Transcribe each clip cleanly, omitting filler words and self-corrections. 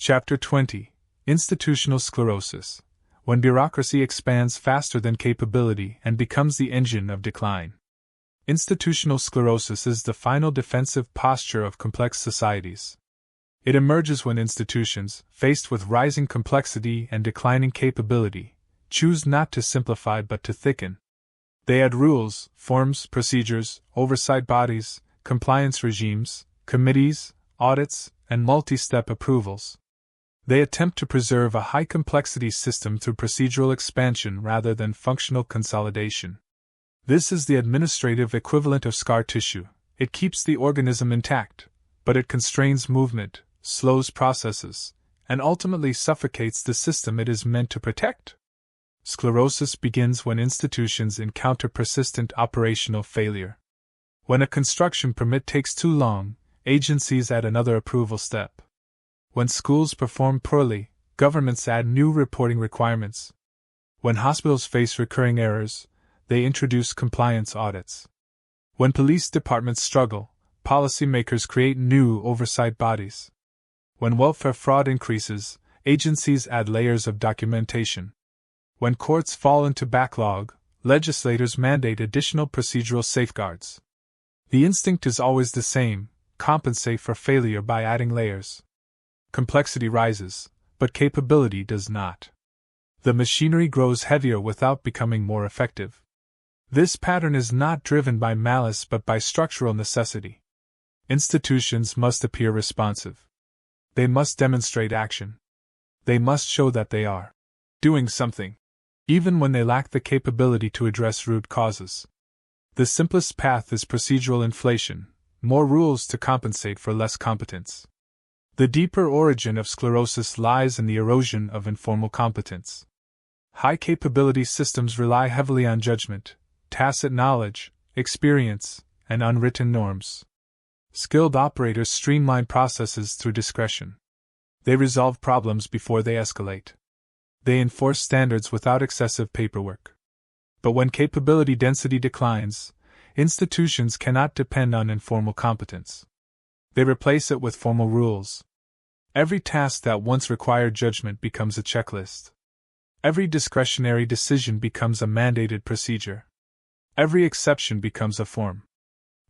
Chapter 20: Institutional Sclerosis. When bureaucracy expands faster than capability and becomes the engine of decline. Institutional sclerosis is the final defensive posture of complex societies. It emerges when institutions, faced with rising complexity and declining capability, choose not to simplify but to thicken. They add rules, forms, procedures, oversight bodies, compliance regimes, committees, audits, and multi-step approvals. They attempt to preserve a high-complexity system through procedural expansion rather than functional consolidation. This is the administrative equivalent of scar tissue. It keeps the organism intact, but it constrains movement, slows processes, and ultimately suffocates the system it is meant to protect. Sclerosis begins when institutions encounter persistent operational failure. When a construction permit takes too long, agencies add another approval step. When schools perform poorly, governments add new reporting requirements. When hospitals face recurring errors, they introduce compliance audits. When police departments struggle, policymakers create new oversight bodies. When welfare fraud increases, agencies add layers of documentation. When courts fall into backlog, legislators mandate additional procedural safeguards. The instinct is always the same: compensate for failure by adding layers. Complexity rises, but capability does not. The machinery grows heavier without becoming more effective. This pattern is not driven by malice but by structural necessity. Institutions must appear responsive. They must demonstrate action. They must show that they are doing something, even when they lack the capability to address root causes. The simplest path is procedural inflation, more rules to compensate for less competence. The deeper origin of sclerosis lies in the erosion of informal competence. High-capability systems rely heavily on judgment, tacit knowledge, experience, and unwritten norms. Skilled operators streamline processes through discretion. They resolve problems before they escalate. They enforce standards without excessive paperwork. But when capability density declines, institutions cannot depend on informal competence. They replace it with formal rules. Every task that once required judgment becomes a checklist. Every discretionary decision becomes a mandated procedure. Every exception becomes a form.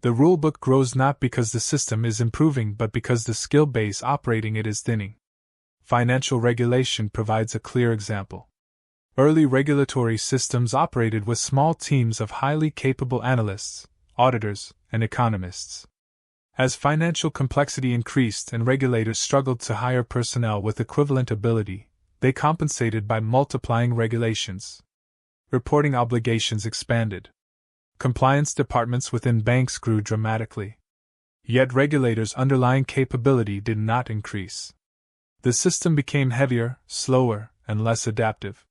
The rulebook grows not because the system is improving but because the skill base operating it is thinning. Financial regulation provides a clear example. Early regulatory systems operated with small teams of highly capable analysts, auditors, and economists. As financial complexity increased and regulators struggled to hire personnel with equivalent ability, they compensated by multiplying regulations. Reporting obligations expanded. Compliance departments within banks grew dramatically. Yet regulators' underlying capability did not increase. The system became heavier, slower, and less adaptive.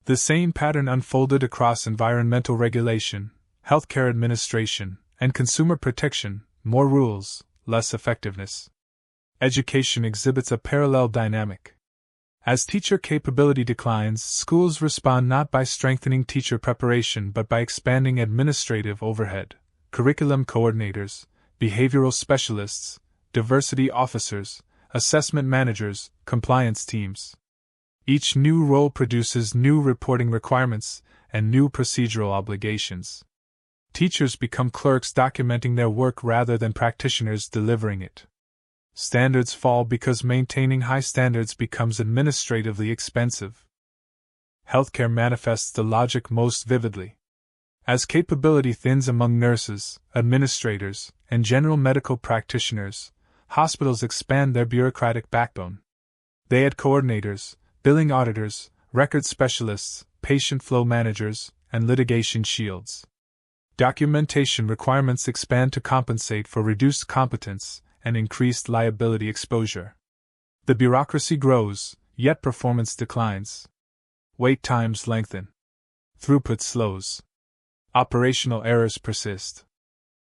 The same pattern unfolded across environmental regulation, healthcare administration, and consumer protection: more rules, less effectiveness. Education exhibits a parallel dynamic. As teacher capability declines, schools respond not by strengthening teacher preparation but by expanding administrative overhead: curriculum coordinators, behavioral specialists, diversity officers, assessment managers, compliance teams. Each new role produces new reporting requirements and new procedural obligations. Teachers become clerks documenting their work rather than practitioners delivering it. Standards fall because maintaining high standards becomes administratively expensive. Healthcare manifests the logic most vividly. As capability thins among nurses, administrators, and general medical practitioners, hospitals expand their bureaucratic backbone. They add coordinators, billing auditors, record specialists, patient flow managers, and litigation shields. Documentation requirements expand to compensate for reduced competence and increased liability exposure. The bureaucracy grows, yet performance declines. Wait times lengthen. Throughput slows. Operational errors persist.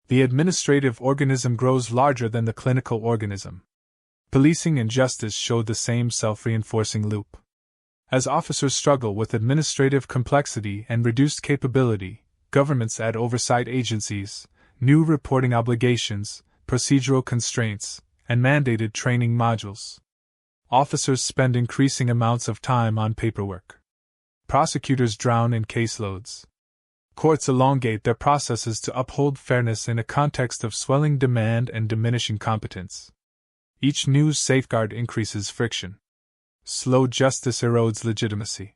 The administrative organism grows larger than the clinical organism. Policing and justice show the same self-reinforcing loop. As officers struggle with administrative complexity and reduced capability, governments add oversight agencies, new reporting obligations, procedural constraints, and mandated training modules. Officers spend increasing amounts of time on paperwork. Prosecutors drown in caseloads. Courts elongate their processes to uphold fairness in a context of swelling demand and diminishing competence. Each new safeguard increases friction. Slow justice erodes legitimacy.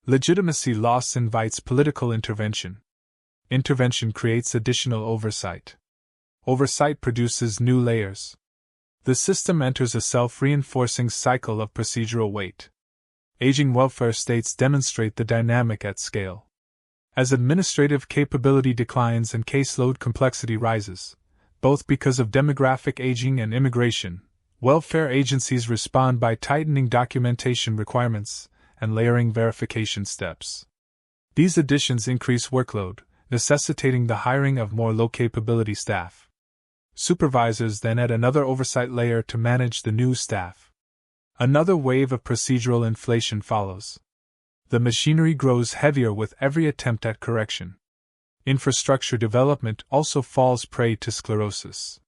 Legitimacy loss invites political intervention. Intervention creates additional oversight. Oversight produces new layers. The system enters a self-reinforcing cycle of procedural weight. Aging welfare states demonstrate the dynamic at scale. As administrative capability declines and caseload complexity rises, both because of demographic aging and immigration, welfare agencies respond by tightening documentation requirements and layering verification steps. These additions increase workload, necessitating the hiring of more low-capability staff. Supervisors then add another oversight layer to manage the new staff. Another wave of procedural inflation follows. The machinery grows heavier with every attempt at correction. Infrastructure development also falls prey to sclerosis.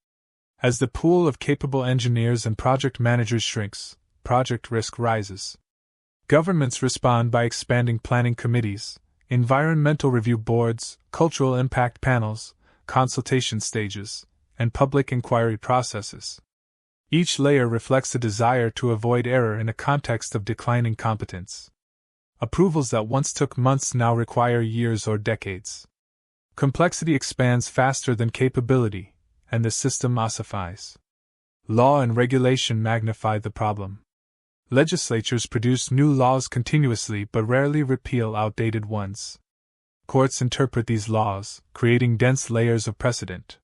As the pool of capable engineers and project managers shrinks, project risk rises. Governments respond by expanding planning committees, environmental review boards, cultural impact panels, consultation stages, and public inquiry processes. Each layer reflects a desire to avoid error in a context of declining competence. Approvals that once took months now require years or decades. Complexity expands faster than capability, and the system ossifies. Law and regulation magnify the problem. Legislatures produce new laws continuously but rarely repeal outdated ones. Courts interpret these laws, creating dense layers of precedent.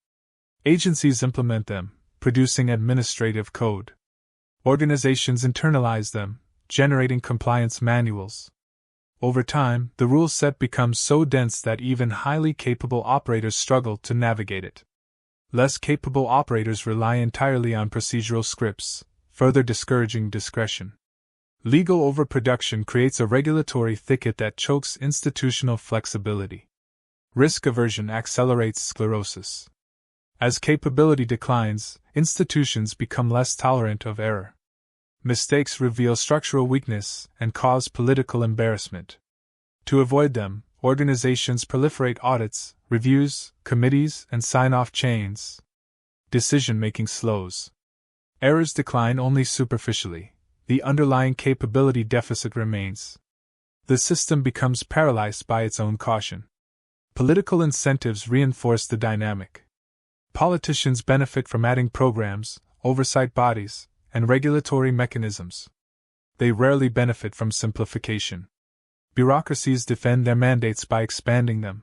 Agencies implement them, producing administrative code. Organizations internalize them, generating compliance manuals. Over time, the rule set becomes so dense that even highly capable operators struggle to navigate it. Less capable operators rely entirely on procedural scripts, further discouraging discretion. Legal overproduction creates a regulatory thicket that chokes institutional flexibility. Risk aversion accelerates sclerosis. As capability declines, institutions become less tolerant of error. Mistakes reveal structural weakness and cause political embarrassment. To avoid them, organizations proliferate audits, reviews, committees, and sign-off chains. Decision-making slows. Errors decline only superficially. The underlying capability deficit remains. The system becomes paralyzed by its own caution. Political incentives reinforce the dynamic. Politicians benefit from adding programs, oversight bodies, and regulatory mechanisms. They rarely benefit from simplification. Bureaucracies defend their mandates by expanding them.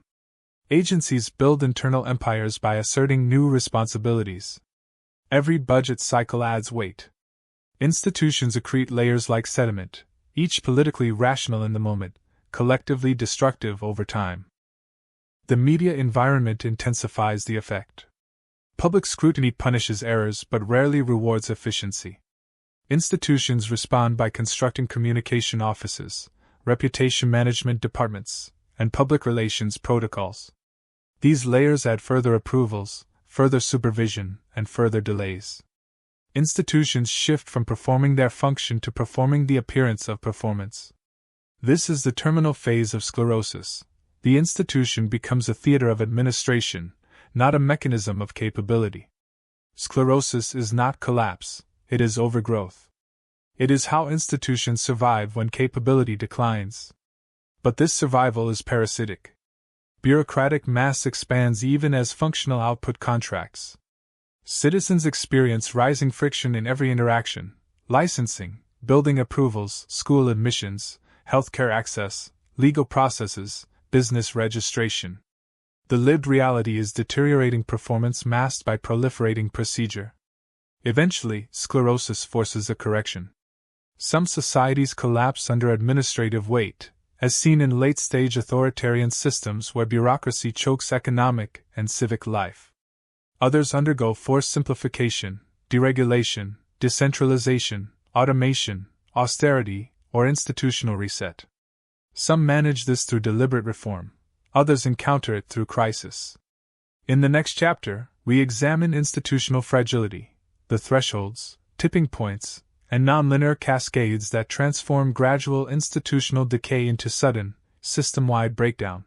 Agencies build internal empires by asserting new responsibilities. Every budget cycle adds weight. Institutions accrete layers like sediment, each politically rational in the moment, collectively destructive over time. The media environment intensifies the effect. Public scrutiny punishes errors but rarely rewards efficiency. Institutions respond by constructing communication offices, reputation management departments, and public relations protocols. These layers add further approvals, further supervision, and further delays. Institutions shift from performing their function to performing the appearance of performance. This is the terminal phase of sclerosis. The institution becomes a theater of administration, not a mechanism of capability. Sclerosis is not collapse, it is overgrowth. It is how institutions survive when capability declines. But this survival is parasitic. Bureaucratic mass expands even as functional output contracts. Citizens experience rising friction in every interaction: licensing, building approvals, school admissions, healthcare access, legal processes, business registration. The lived reality is deteriorating performance masked by proliferating procedure. Eventually, sclerosis forces a correction. Some societies collapse under administrative weight, as seen in late-stage authoritarian systems where bureaucracy chokes economic and civic life. Others undergo forced simplification, deregulation, decentralization, automation, austerity, or institutional reset. Some manage this through deliberate reform. Others encounter it through crisis. In the next chapter, we examine institutional fragility, the thresholds, tipping points, and nonlinear cascades that transform gradual institutional decay into sudden, system-wide breakdown.